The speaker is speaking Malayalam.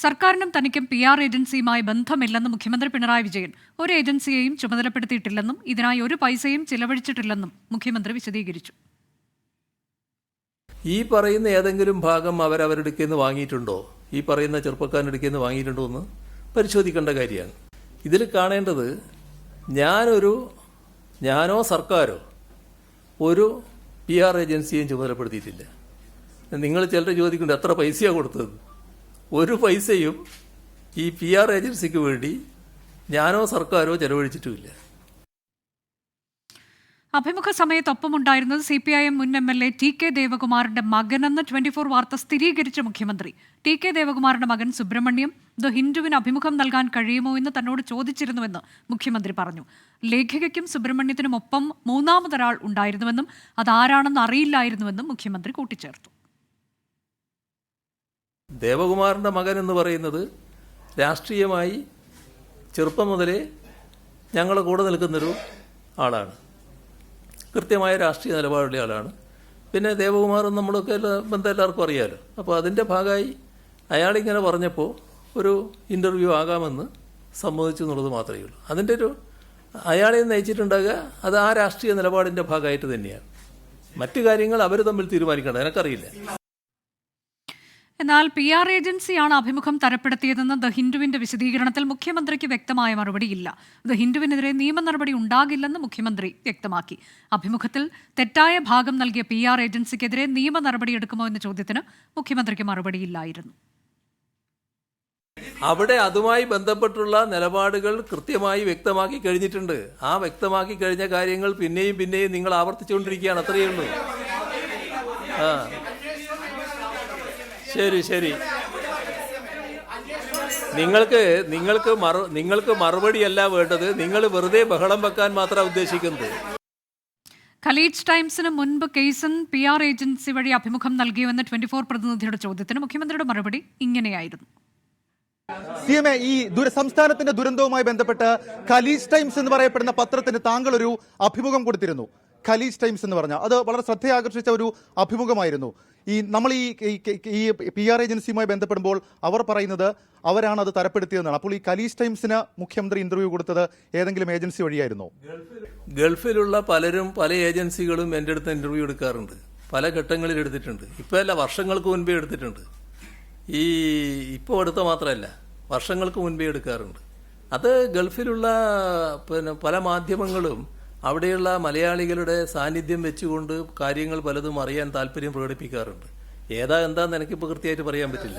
സർക്കാരിനും തനിക്കും PR ഏജൻസിയുമായി ബന്ധമില്ലെന്ന് മുഖ്യമന്ത്രി പിണറായി വിജയൻ. ഒരു ഏജൻസിയെയും ചുമതലപ്പെടുത്തിയിട്ടില്ലെന്നും ഇതിനായി ഒരു പൈസയും ചിലവഴിച്ചിട്ടില്ലെന്നും മുഖ്യമന്ത്രി വിശദീകരിച്ചു. ഈ പറയുന്ന ഏതെങ്കിലും ഭാഗം അവരവരെടുക്കുന്ന വാങ്ങിയിട്ടുണ്ടോ, ഈ പറയുന്ന ചെറുപ്പക്കാരനെടുക്കുന്ന വാങ്ങിയിട്ടുണ്ടോ എന്ന് പരിശോധിക്കേണ്ട കാര്യമാണ്. ഇതിൽ കാണേണ്ടത് ഞാനോ സർക്കാരോ ഒരു PR ഏജൻസിയെയും ചുമതലപ്പെടുത്തിയിട്ടില്ല. നിങ്ങൾ ചിലർ ചോദിക്കുന്നുണ്ട് എത്ര പൈസയാണ് കൊടുത്തത്. ഒരു പൈസയും ഈ PR ഏജൻസിക്ക് വേണ്ടി ഞാനോ സർക്കാരോ ചെലവഴിച്ചിട്ടുമില്ല. അഭിമുഖ സമയത്തൊപ്പമുണ്ടായിരുന്നത് CPIM മുൻ MLA TK ദേവകുമാറിന്റെ മകനെന്ന് 24 വാർത്ത സ്ഥിരീകരിച്ച മുഖ്യമന്ത്രി. TK ദേവകുമാറിന്റെ മകൻ സുബ്രഹ്മണ്യം ദ ഹിന്ദുവിന് അഭിമുഖം നൽകാൻ കഴിയുമോ എന്ന് തന്നോട് ചോദിച്ചിരുന്നുവെന്ന് മുഖ്യമന്ത്രി പറഞ്ഞു. ലേഖികയ്ക്കും സുബ്രഹ്മണ്യത്തിനും ഒപ്പം മൂന്നാമതൊരാൾ ഉണ്ടായിരുന്നുവെന്നും അതാരാണെന്ന് അറിയില്ലായിരുന്നുവെന്നും മുഖ്യമന്ത്രി കൂട്ടിച്ചേർത്തു. ദേവകുമാറിന്റെ മകൻ എന്ന് പറയുന്നത് രാഷ്ട്രീയമായി ചെറുപ്പം മുതലേ ഞങ്ങളുടെ കൂടെ നിൽക്കുന്നൊരു ആളാണ്. കൃത്യമായ രാഷ്ട്രീയ നിലപാടുള്ള ആളാണ്. പിന്നെ ദേവകുമാറും നമ്മളൊക്കെ ബന്ധം എല്ലാവർക്കും അറിയാമല്ലോ. അപ്പോൾ അതിൻ്റെ ഭാഗമായി അയാളിങ്ങനെ പറഞ്ഞപ്പോൾ ഒരു ഇൻ്റർവ്യൂ ആകാമെന്ന് സമ്മതിച്ചു എന്നുള്ളത് മാത്രമേ ഉള്ളൂ. അതിൻ്റെ അയാളെ നയിച്ചിട്ടുണ്ടാകുക അത് ആ രാഷ്ട്രീയ നിലപാടിൻ്റെ ഭാഗമായിട്ട് തന്നെയാണ്. മറ്റു കാര്യങ്ങൾ അവർ തമ്മിൽ തീരുമാനിക്കേണ്ടത് എനിക്കറിയില്ല. എന്നാൽ PR ഏജൻസിയാണ് അഭിമുഖം തരപ്പെടുത്തിയതെന്ന് ദ ഹിന്ദുവിന്റെ വിശദീകരണത്തിൽ മുഖ്യമന്ത്രിക്ക് വ്യക്തമായ മറുപടിയില്ല. ദ ഹിന്ദുവിനെതിരെ നിയമ നടപടി ഉണ്ടാകില്ലെന്ന് മുഖ്യമന്ത്രി വ്യക്തമാക്കി. അഭിമുഖത്തിൽ തെറ്റായ ഭാഗം നൽകിയ PR ഏജൻസിക്കെതിരെ നിയമ നടപടിയെടുക്കുമോ എന്ന ചോദ്യത്തിന് മുഖ്യമന്ത്രിക്ക് മറുപടിയില്ലായിരുന്നു. അവിടെ അതുമായി ബന്ധപ്പെട്ടുള്ള നിലപാടുകൾ കൃത്യമായി വ്യക്തമാക്കി കഴിഞ്ഞിട്ടുണ്ട്. ആ വ്യക്തമാക്കി കഴിഞ്ഞ കാര്യങ്ങൾ പിന്നെയും നിങ്ങൾ ആവർത്തിച്ചുകൊണ്ടിരിക്കുകയാണ്. അത്രയേ ഉള്ളൂ. ശരി നിങ്ങൾക്ക് മറുപടിയല്ല വേണ്ടത്. നിങ്ങൾ വെറുതെ ബഹളം വെക്കാൻ മാത്രമാണ് ഉദ്ദേശിക്കുന്നത്. ഖലീജ് ടൈംസിന് മുൻപ് കേസൻ PR ഏജൻസി വഴി അഭിമുഖം നൽകിയുവെന്ന 24 പ്രതിനിധിയുടെ ചോദ്യത്തിന് മുഖ്യമന്ത്രിയുടെ മറുപടി ഇങ്ങനെയായിരുന്നു. CMA, ഈ സംസ്ഥാനത്തിന്റെ ദുരന്തവുമായി ബന്ധപ്പെട്ട് ഖലീജ് ടൈംസ് എന്ന് പറയപ്പെടുന്ന പത്രത്തിന് താങ്കൾ ഒരു അഭിമുഖം കൊടുത്തിരുന്നു. ഖലീജ് ടൈംസ് എന്ന് പറഞ്ഞാൽ അത് വളരെ ശ്രദ്ധയാകർഷിച്ച ഒരു അഭിമുഖമായിരുന്നു. നമ്മൾ ഈ PR ഏജൻസിയുമായി ബന്ധപ്പെടുമ്പോൾ അവർ പറയുന്നത് അവരാണ് അത് തരപ്പെടുത്തിയതെന്നാണ്. അപ്പോൾ ഈ ഖലീജ് ടൈംസിന് മുഖ്യമന്ത്രി ഇന്റർവ്യൂ കൊടുത്തത് ഏതെങ്കിലും ഏജൻസി വഴിയായിരുന്നോ? ഗൾഫിലുള്ള പലരും പല ഏജൻസികളും എൻ്റെ അടുത്ത് ഇന്റർവ്യൂ എടുക്കാറുണ്ട്. പല ഘട്ടങ്ങളിൽ എടുത്തിട്ടുണ്ട്. ഇപ്പോൾ അല്ല, വർഷങ്ങൾക്ക് മുൻപേ എടുത്തിട്ടുണ്ട്. ഇപ്പോൾ അടുത്ത മാത്രമല്ല, വർഷങ്ങൾക്ക് മുൻപേ എടുക്കാറുണ്ട്. അത് ഗൾഫിലുള്ള പല മാധ്യമങ്ങളും അവിടെയുള്ള മലയാളികളുടെ സാന്നിധ്യം വെച്ചുകൊണ്ട് കാര്യങ്ങൾ പലതും അറിയാൻ താല്പര്യം പ്രകടിപ്പിക്കാറുണ്ട്. എന്താന്ന് എനിക്കിപ്പോൾ കൃത്യമായിട്ട് പറയാൻ പറ്റില്ല.